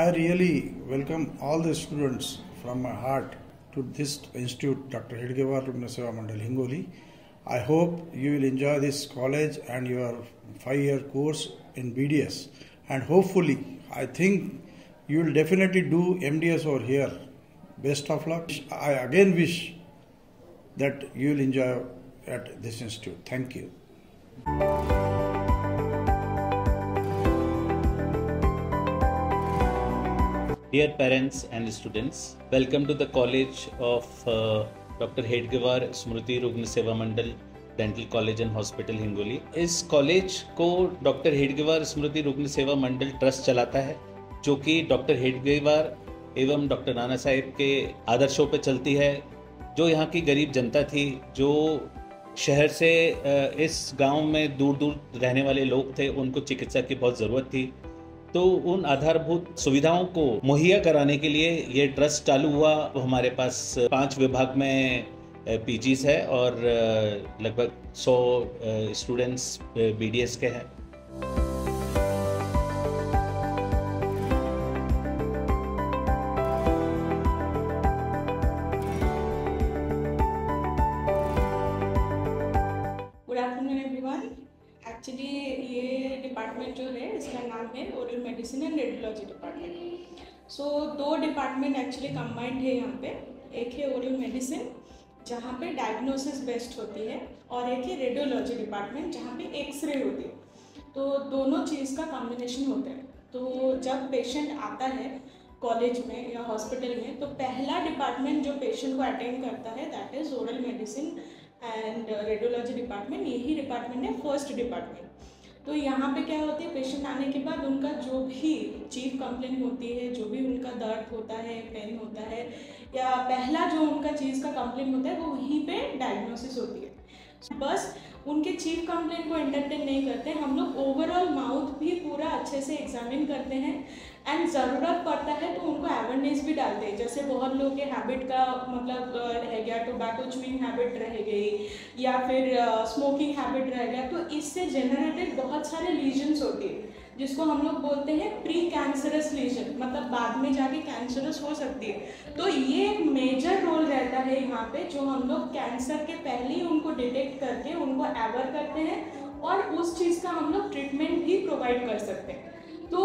I really welcome all the students from my heart to this institute, Dr. Hedgewar Rugna Seva Mandal, Hingoli. I hope you will enjoy this college and your 5-year course in BDS. And hopefully, I think you will definitely do MDS over here. Best of luck. I again wish that you will enjoy at this institute. Thank you. Dear parents and students, welcome to the College of Dr. Hedgewar Smruti Rugna Seva Mandal dental college and hospital Hingoli. इस college को doctor Hedgewar स्मृति रुग्ण सेवा मंडल trust चलाता है, जो कि doctor Hedgewar एवं doctor Nana Saheb के आदर्शों पर चलती है। जो यहाँ की गरीब जनता थी, जो शहर से इस गांव में दूर दूर रहने वाले लोग थे, उनको चिकित्सा की बहुत ज़रूरत थी। तो उन आधारभूत सुविधाओं को मुहैया कराने के लिए ये ट्रस्ट चालू हुआ। हमारे पास 5 विभाग में पीजीज है और लगभग 100 स्टूडेंट्स बीडीएस के हैं। Good afternoon everyone. एक्चुअली ये डिपार्टमेंट जो है, इसका नाम है oral medicine and radiology department. So 2 department actually combined है यहाँ पे। एक है ओरल मेडिसिन, जहाँ पे डायग्नोसिस बेस्ट होती है, और एक है रेडियोलॉजी डिपार्टमेंट, जहाँ पे एक्सरे होती है। तो दोनों चीज़ का कॉम्बिनेशन होता है। तो जब पेशेंट आता है कॉलेज में या हॉस्पिटल में, तो पहला डिपार्टमेंट जो पेशेंट को अटेंड करता है that is oral medicine and radiology department. यही डिपार्टमेंट है फर्स्ट डिपार्टमेंट। तो यहाँ पे क्या होती है, पेशेंट आने के बाद उनका जो भी चीफ कंप्लेंट होती है, जो भी उनका दर्द होता है, पेन होता है, या पहला जो उनका चीज़ का कंप्लेंट होता है, वो वहीं पे डायग्नोसिस होती है। बस उनके चीफ कंप्लेंट को एंटरटेन नहीं करते, हम लोग ओवरऑल माउथ भी पूरा अच्छे से एग्जामिन करते हैं, एंड ज़रूरत पड़ता है तो उनको अवेयरनेस भी डालते हैं। जैसे बहुत लोग के हैबिट का मतलब रह गया, टोबैको च्यूइंग हैबिट रह गई, या फिर स्मोकिंग हैबिट रह गया, तो इससे जनरेटेड बहुत सारे लीजन्स होती है, जिसको हम लोग बोलते हैं प्री कैंसरस लीजन, मतलब बाद में जाके कैंसरस हो सकती है। तो ये एक मेजर रोल रहता है यहाँ पे, जो हम लोग कैंसर के पहले ही उनको डिटेक्ट करके उनको अवेयर करते हैं, और उस चीज़ का हम लोग ट्रीटमेंट भी प्रोवाइड कर सकते हैं। तो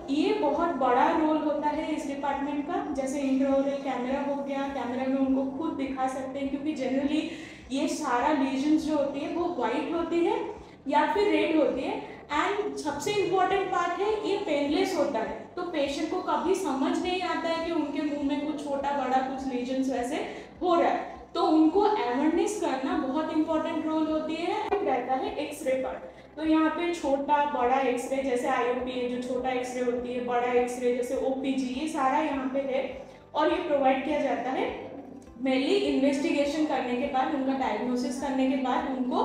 ये बहुत बड़ा रोल होता है इस डिपार्टमेंट का। जैसे इंट्राओरल कैमरा हो गया, कैमरा में उनको खुद दिखा सकते हैं, क्योंकि जनरली ये सारा लीजन्स जो होती है वो वाइट होती है या फिर रेड होती है। एंड सबसे इम्पॉर्टेंट पार्ट है, ये पेनलेस होता है, तो पेशेंट को कभी समझ नहीं आता है कि उनके मुंह में कुछ छोटा बड़ा कुछ लीजन्स वैसे हो रहा है। तो उनको अवेयरनेस करना बहुत इंपॉर्टेंट रोल होती है। रहता है एक्सरे पार्ट। तो यहाँ पे छोटा बड़ा एक्सरे, जैसे आईओपी है जो छोटा एक्सरे होती है, बड़ा एक्सरे जैसे ओपीजी, ये सारा यहाँ पे है, और ये प्रोवाइड किया जाता है मेनली इन्वेस्टिगेशन करने के बाद, उनका डायग्नोसिस करने के बाद उनको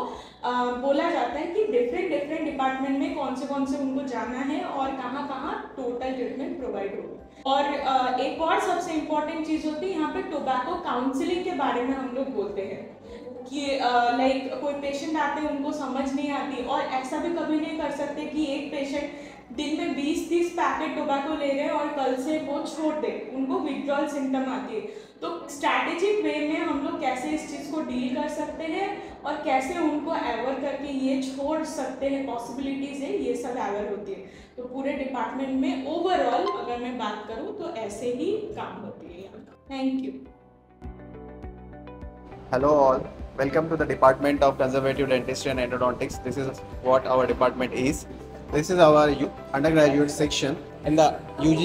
बोला जाता है कि डिफरेंट डिपार्टमेंट में कौन से उनको जाना है और कहाँ टोटल ट्रीटमेंट प्रोवाइड होगा। और एक और सबसे इम्पॉर्टेंट चीज़ होती है यहाँ पे टोबैको काउंसलिंग के बारे में हम लोग बोलते हैं कि लाइक कोई पेशेंट आते हैं, उनको समझ नहीं आती, और ऐसा भी कभी नहीं कर सकते कि एक पेशेंट दिन में 20-30 पैकेट टोबैको ले रहे हैं और कल से वो छोड़ दे, उनको विड्रॉल सिम्टम आती है। तो स्ट्रैटेजिक वे में हम लोग कैसे इस चीज़ को डील कर सकते हैं और कैसे उनको अवेयर करके ये छोड़ सकते हैं, पॉसिबिलिटीज़ है, ये सब अवेयर होती है। तो पूरे डिपार्टमेंट में ओवरऑल अगर मैं बात करूँ तो ऐसे ही काम होती है यहाँ। Thank you. Hello all, welcome to the Department of Conservative Dentistry and Endodontics. This is what our department is. This is our undergraduate section. In the UG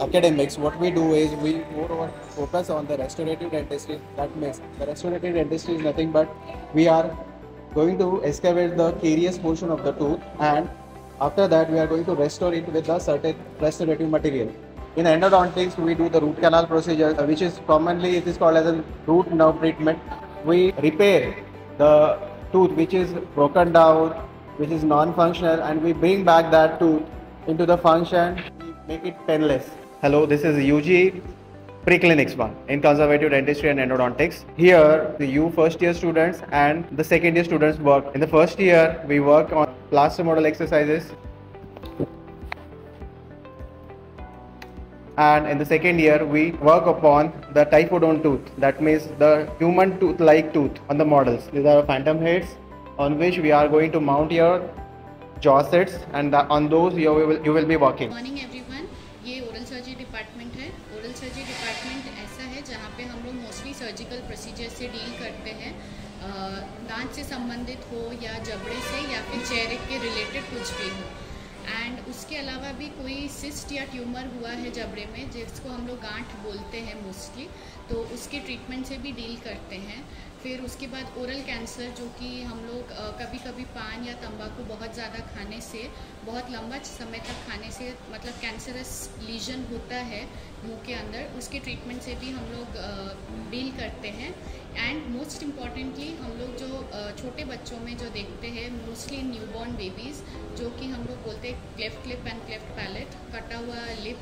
academics, what we do is we more focus on the restorative dentistry. That means the restorative dentistry is nothing but we are going to excavate the carious portion of the tooth, and after that we are going to restore it with a certain restorative material. In endodontics, we do the root canal procedure, which is commonly it is called as a root nerve treatment. We repair the tooth which is broken down, which is non-functional, and we bring back that tooth into the function. We make it painless. Hello, this is UG Preclinics 1 in Conservative Dentistry and Endodontics. Here, the U first year students and the second year students work. In the first year, we work on plaster model exercises. And in the second year, we work upon the typhodon tooth, that means the human tooth-like tooth on the models. These are phantom heads on which we are going to mount your jaw sets, and on those you will be working. Morning everyone, ये oral surgery department है। Oral surgery department ऐसा है जहाँ पे हम लोग mostly surgical procedure से deal करते हैं, दांत से संबंधित हो या जबड़े से या फिर चेहरे के रिलेटेड कुछ भी हो। एंड उसके अलावा भी कोई सिस्ट या ट्यूमर हुआ है जबड़े में, जिसको हम लोग गांठ बोलते हैं मोस्टली, तो उसके ट्रीटमेंट से भी डील करते हैं। फिर उसके बाद ओरल कैंसर, जो कि हम लोग कभी कभी पान या तंबाकू बहुत ज़्यादा खाने से, बहुत लंबा समय तक खाने से मतलब कैंसरस लीजन होता है मुंह के अंदर, उसके ट्रीटमेंट से भी हम लोग डील करते हैं। एंड मोस्ट इम्पॉर्टेंटली हम लोग जो छोटे बच्चों में जो देखते हैं, मोस्टली न्यूबॉर्न बेबीज़, जो कि हम लोग बोलते हैं cleft lip and cleft palate, कटा हुआ लिप,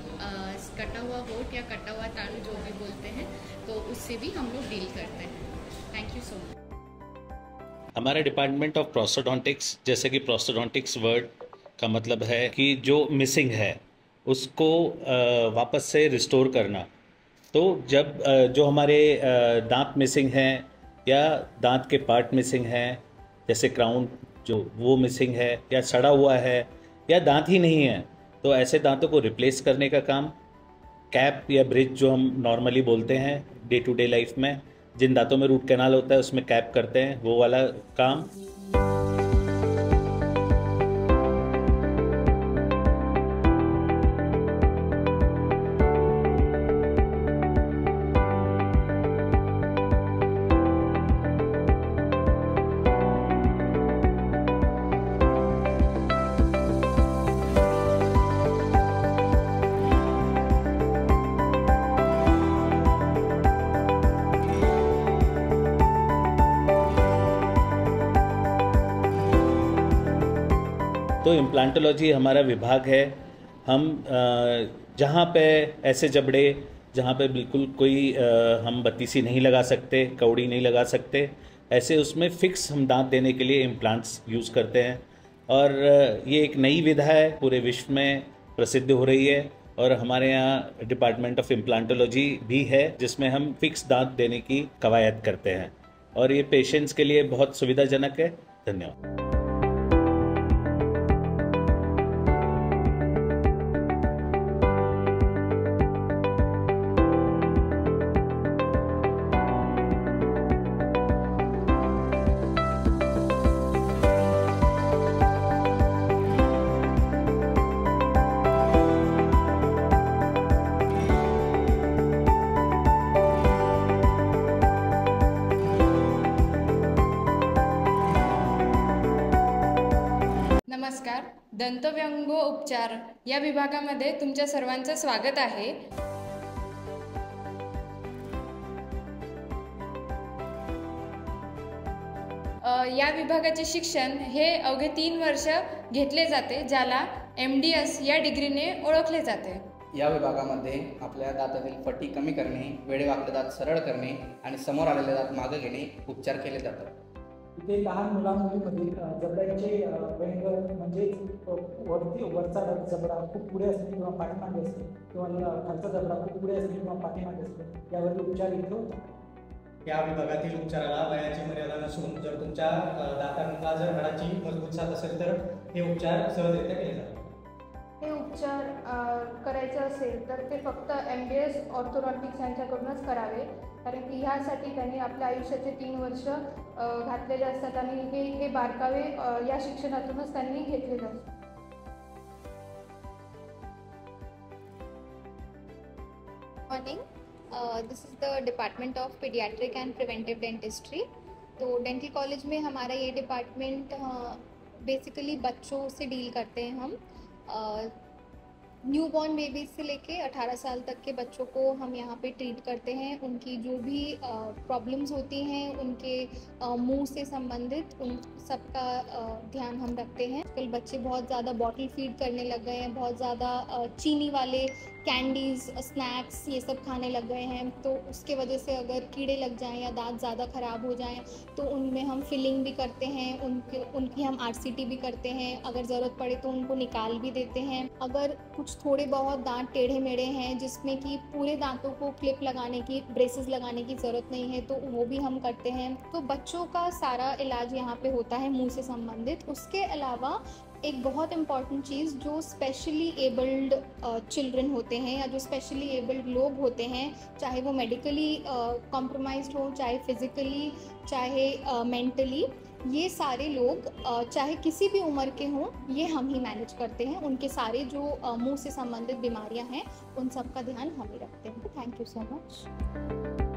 कटा हुआ होठ या कटा हुआ तालू जो भी बोलते हैं, तो उससे भी हम लोग डील करते हैं। Thank you so much. हमारा डिपार्टमेंट ऑफ प्रोस्टोडोंटिक्स, जैसे कि प्रोस्टोडोंटिक्स वर्ड का मतलब है कि जो मिसिंग है उसको वापस से रिस्टोर करना। तो जब जो हमारे दांत मिसिंग हैं या दांत के पार्ट मिसिंग हैं, जैसे क्राउन जो वो मिसिंग है या सड़ा हुआ है या दांत ही नहीं है, तो ऐसे दांतों को रिप्लेस करने का काम, कैप या ब्रिज जो हम नॉर्मली बोलते हैं डे टू डे लाइफ में, जिन दांतों में रूट कैनाल होता है उसमें कैप करते हैं, वो वाला काम। तो इम्प्लांटोलॉजी हमारा विभाग है। हम जहाँ पे ऐसे जबड़े जहाँ पे बिल्कुल कोई हम बत्तीसी नहीं लगा सकते, कौड़ी नहीं लगा सकते, ऐसे उसमें फिक्स हम दांत देने के लिए इम्प्लांट्स यूज़ करते हैं। और ये एक नई विधा है, पूरे विश्व में प्रसिद्ध हो रही है। और हमारे यहाँ डिपार्टमेंट ऑफ इम्प्लांटोलॉजी भी है, जिसमें हम फिक्स दांत देने की कवायद करते हैं, और ये पेशेंट्स के लिए बहुत सुविधाजनक है। धन्यवाद। नमस्कार, दंतव्यंगो उपचार या विभागामध्ये तुमच्या सर्वांचं स्वागत आहे। या विभागाचे शिक्षण हे अवघे 3 वर्ष घेतले जाते, ज्याला MDS या डिग्रीने ओळखले जाते। या विभागामध्ये आपल्या दातातील फटी कमी करणे, वेडेवाकडे दात सरळ करणे आणि समोर आलेले दात मागे घेणे उपचार केले जातात। इथे लहान मुलांमध्ये जबड्याचे व्यंग म्हणजे वरचा जबडा खूप पुढे असणे किंवा पाठीमागे असणे, किंवा खालचा जबडा खूप पुढे असणे किंवा पाठीमागे असणे, यावर उपचार इथे होतात। या विभागातील उपचाराला वयाची मर्यादा नसून जर तुमच्या दातांना जर हाडाची मजबूत साथ असेल तर हे उपचार सहजरित्या केले जातात। हे उपचार करायचे असेल तर ते फक्त MDS ऑर्थोडॉन्टिक्स यांच्याकडूनच करावे, कारण की ह्यासाठी त्यांनी आपल्या आयुष्याचे 3 वर्ष घातलेले असतात आणि हे बारकावे या शिक्षणातूनच त्यांनी घेतलेले असतात। Morning, this is the department of paediatric and preventive dentistry. तो डेंटल कॉलेज में हमारा ये डिपार्टमेंट बेसिकली बच्चों से डील करते हैं। हम न्यूबॉर्न बेबीज से लेके 18 साल तक के बच्चों को हम यहाँ पे ट्रीट करते हैं। उनकी जो भी प्रॉब्लम्स होती हैं, उनके मुंह से संबंधित, उन सब का ध्यान हम रखते हैं। आजकल बच्चे बहुत ज़्यादा बॉटल फीड करने लग गए हैं, बहुत ज़्यादा चीनी वाले कैंडीज़, स्नैक्स ये सब खाने लग गए हैं। तो उसके वजह से अगर कीड़े लग जाएं या दांत ज़्यादा ख़राब हो जाएं तो उनमें हम फिलिंग भी करते हैं, उनकी हम RCT भी करते हैं। अगर ज़रूरत पड़े तो उनको निकाल भी देते हैं। अगर कुछ कुछ थोड़े बहुत दांत टेढ़े मेढ़े हैं जिसमें कि पूरे दांतों को क्लिप लगाने की, ब्रेसेस लगाने की ज़रूरत नहीं है, तो वो भी हम करते हैं। तो बच्चों का सारा इलाज यहाँ पे होता है मुंह से संबंधित। उसके अलावा एक बहुत इम्पॉर्टेंट चीज़, जो स्पेशली एबल्ड चिल्ड्रन होते हैं या जो स्पेशली एबल्ड लोग होते हैं, चाहे वो मेडिकली कॉम्प्रोमाइज्ड हो, चाहे फिज़िकली, चाहे मेंटली, ये सारे लोग चाहे किसी भी उम्र के हों, ये हम ही मैनेज करते हैं। उनके सारे जो मुंह से संबंधित बीमारियां हैं उन सब का ध्यान हम ही रखते हैं। Thank you so much.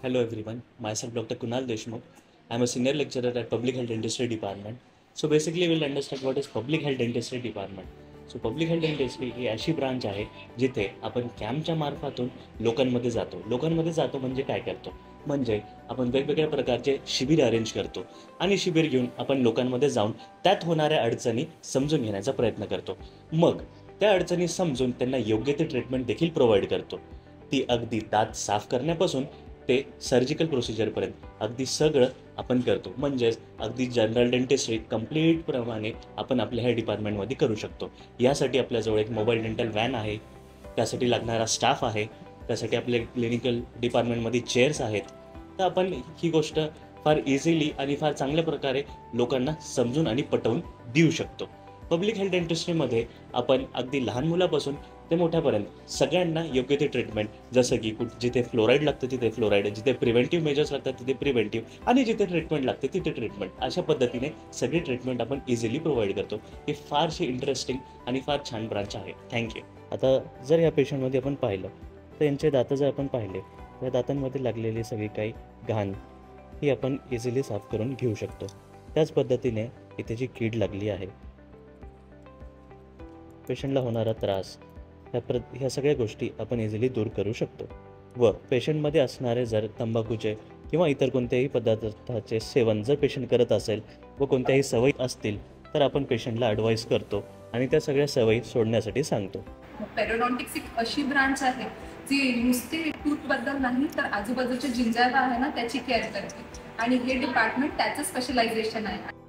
Hello everyone, myself Dr. Kunal Deshmukh. I am a senior lecturer at Public Health Dentistry Department. So basically we'll understand what is Public Health Dentistry Department. So Public Health Dentistry ही अशी branch आहे जिथे आपण कॅम्पच्या मार्फातून लोकांमध्ये जातो म्हणजे काय करतो, म्हणजे आपण वेगवेगळ्या प्रकारचे शिबिर अरेंज करतो आणि शिबिर घेऊन आपण लोकांमध्ये जाऊन त्यात होणाऱ्या अडचणी समजून घेण्याचा प्रयत्न करतो. मग त्या अडचणी समजून त्यांना योग्य ते ट्रीटमेंट देखील प्रोव्हाइड करतो. ती अगदी दात साफ करण्यापासून ते सर्जिकल प्रोसिजरपर्यंत अगदी सगळं आपण करतो. म्हणजेच अगदी जनरल डेंटिस्ट्री कंप्लीट प्रमाणे आपण आपल्या ह्या डिपार्टमेंटमध्ये करू शकतो. यासाठी आपल्याजवळ एक मोबाईल डेंटल व्हॅन आहे, त्यासाठी लागणारा स्टाफ आहे, त्यासाठी आपल्या क्लिनिकल डिपार्टमेंटमध्ये चेअर्स आहेत. तर आपण ही गोष्ट फार इझिली आणि फार चांगल्या प्रकारे लोकांना समजून आणि पटवून देऊ शकतो. पब्लिक हेल्थ डेंटिस्ट्रीमध्ये आपण अगदी लहान मुलापासून ते मोठ्यापर्यंत सगळ्यांना योग्य ते ट्रीटमेंट, जसं की जिथे फ्लोराईड लागतं तिथे फ्लोराईड, जिथे प्रिव्हेंटिव्ह मेजर्स लागतात तिथे प्रिव्हेंटिव्ह, आणि जिथे ट्रीटमेंट लागते तिथे ट्रीटमेंट, अशा पद्धतीने सगळी ट्रीटमेंट आपण इझिली प्रोव्हाइड करतो. ही फारशी इंटरेस्टिंग आणि फार छान ब्रांच आहे. थँक्यू. आता जर या पेशंटमध्ये आपण पाहिलं तर यांचे दातं जर आपण पाहिले तर दातांमध्ये लागलेली सगळी काही घाण ही आपण इझिली साफ करून घेऊ शकतो. त्याच पद्धतीने इथे जी कीड लागली आहे, पेशंटला होणारा त्रास, ह्या सगळ्या गोष्टी आपण इझिली दूर करू शकतो. व पेशंटमध्ये असणारे जर तंबाखूचे किंवा इतर कोणत्याही पदार्थाचे सेवन जर पेशंट करत असेल व कोणत्याही सवयी असतील तर आपण पेशंटला ॲडवाईस करतो आणि त्या सगळ्या सवयी सोडण्यासाठी सांगतो. पेरोडॉन्टिक्स एक अशी ब्रांच आहे जी नुसते टूथबद्दल नाही तर आजूबाजूचे जिंजाळा आहे ना त्याची केअर करते, आणि हे डिपार्टमेंट त्याचं स्पेशलायझेशन आहे.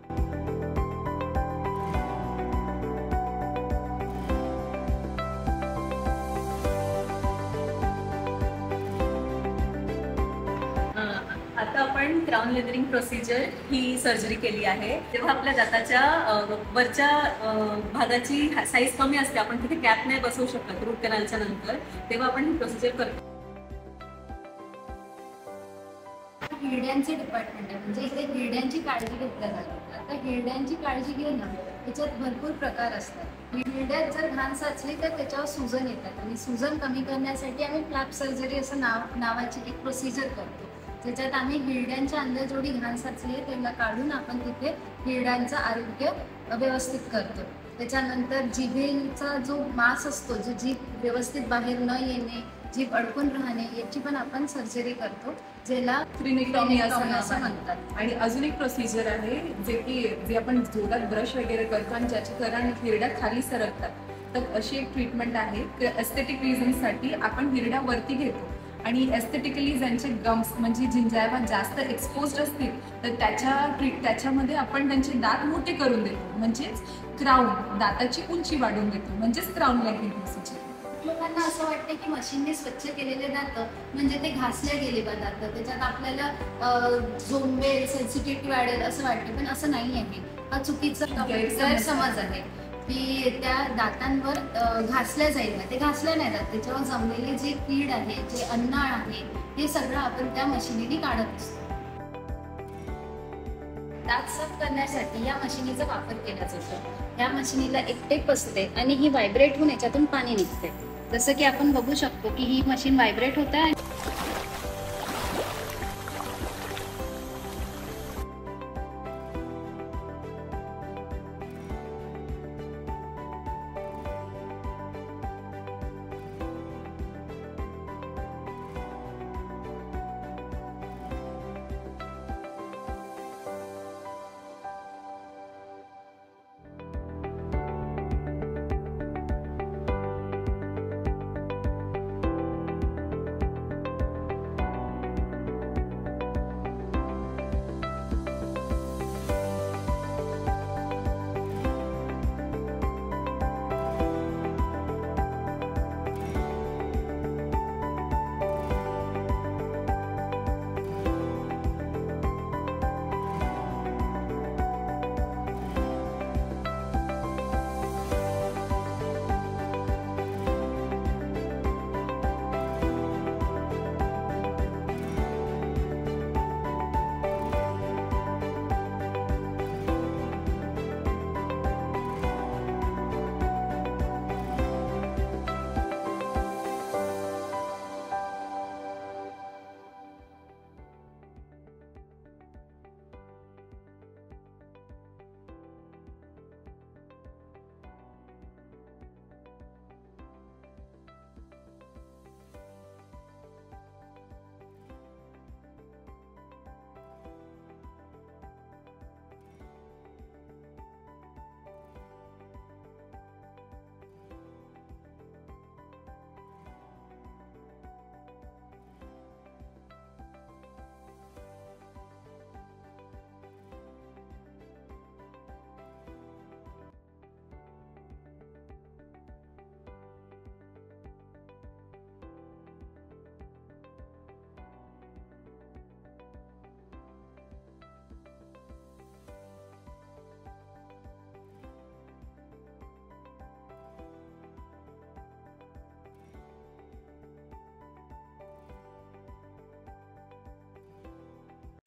आता आपण क्राउन लेदरिंग प्रोसिजर ही सर्जरी केली आहे. तेव्हा आपल्या दाताच्या वरच्या भागाची साईज कमी असते, आपण तिथे कॅप नाही बसवू शकत रूट कॅनलच्या नंतर, तेव्हा आपण ही प्रोसिजर करतो. हिरड्यांचे डिपार्टमेंट आहे, म्हणजे इथे हिरड्यांची काळजी घेतल्या जाते. आता हिरड्यांची काळजी घेणं त्याच्यात भरपूर प्रकार असतात. हिरड्यात जर घाण साचली तर त्याच्यावर सुजन येतात, आणि सुजन कमी करण्यासाठी आम्ही फ्लॅप सर्जरी असं नावाची एक प्रोसिजर करतो, ज्याच्यात आम्ही हिरड्यांच्या अंदर जेवढी घाण साचली आहे त्याला काढून आपण तिथे हिरड्यांचं आरोग्य व्यवस्थित करतो. त्याच्यानंतर जिभेचा जो मांस असतो, जो जीभ व्यवस्थित बाहेर न येणे, जीभ अडकून राहणे, याची पण आपण सर्जरी करतो, ज्याला क्लिनिक्टॉमी असं म्हणतात. आणि अजून एक प्रोसिजर आहे जे आपण जोरात ब्रश वगैरे करतो आणि ज्याच्या कारण हिरड्या खाली सरकतात. तर अशी एक ट्रीटमेंट आहे. एस्थेटिक रिझन्ससाठी आपण हिरड्या वरती घेतो, आणि एस्थेटिकली ज्यांचे गम्स म्हणजे जिंजाळा जास्त एक्सपोज्ड असतील तर त्याच्यामध्ये आपण त्यांचे दात मोठे करून देतो, म्हणजेच क्राउन, दाताची उंची वाढवून देतो, म्हणजेच क्राउन लाईकिंग प्रोसिजर. लोकांना असं वाटतं की मशीनने स्वच्छ केलेले दात म्हणजे ते घासले गेले दात, त्याच्यात आपल्याला झोंबेल, सेन्सिटिव्हिटी वाढेल असं वाटतं, पण असं नाही आहे. हा चुकीचा गैरसमज आहे की त्या दातांवर घासल्या जाईल. ते घासल्या नाही जात, त्याच्यावर जमलेली जी कीड आहे, जे अन्नाळ आहे, हे सगळं आपण त्या मशिनीने काढत असतो. दात साफ करण्यासाठी या मशिनीचा वापर केला जातो. या मशिनीला एक टेप असते आणि ही व्हायब्रेट होऊन याच्यातून पाणी निघते. जसं की आपण बघू शकतो की ही मशीन व्हायब्रेट होते आहे.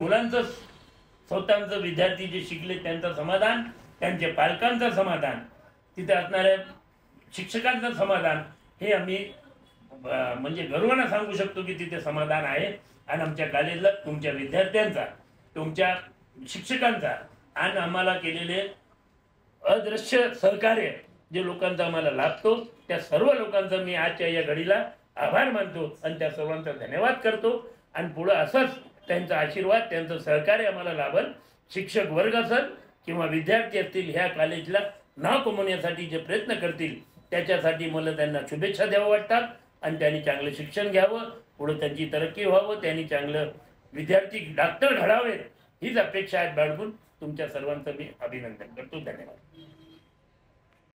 मुलांचं स्वतःचं विद्यार्थी जे शिकले त्यांचं समाधान, त्यांच्या पालकांचं समाधान, तिथे असणाऱ्या शिक्षकांचं समाधान, हे आम्ही म्हणजे गर्वानं सांगू शकतो की तिथे समाधान आहे. आणि आमच्या कॉलेजला तुमच्या विद्यार्थ्यांचा, तुमच्या शिक्षकांचा आणि आम्हाला केलेले अदृश्य सहकार्य जे लोकांचा आम्हाला लाभतो, त्या सर्व लोकांचा मी आजच्या या घडीला आभार मानतो आणि त्या सर्वांचा धन्यवाद करतो. आणि पुढं असंच त्यांचा आशीर्वाद, त्यांचं सहकार्य आम्हाला लाभल. शिक्षक वर्ग असेल किंवा विद्यार्थी असतील, ह्या कॉलेजला नाव कमवण्यासाठी जे प्रयत्न करतील त्याच्यासाठी मला त्यांना शुभेच्छा द्यावं वाटतात. आणि त्यांनी चांगलं शिक्षण घ्यावं, पुढे त्यांची तरक्की व्हावं, त्यांनी चांगलं विद्यार्थी डॉक्टर घडावेत हीच अपेक्षा आहे बाळगून तुमच्या सर्वांचं मी अभिनंदन करतो. धन्यवाद.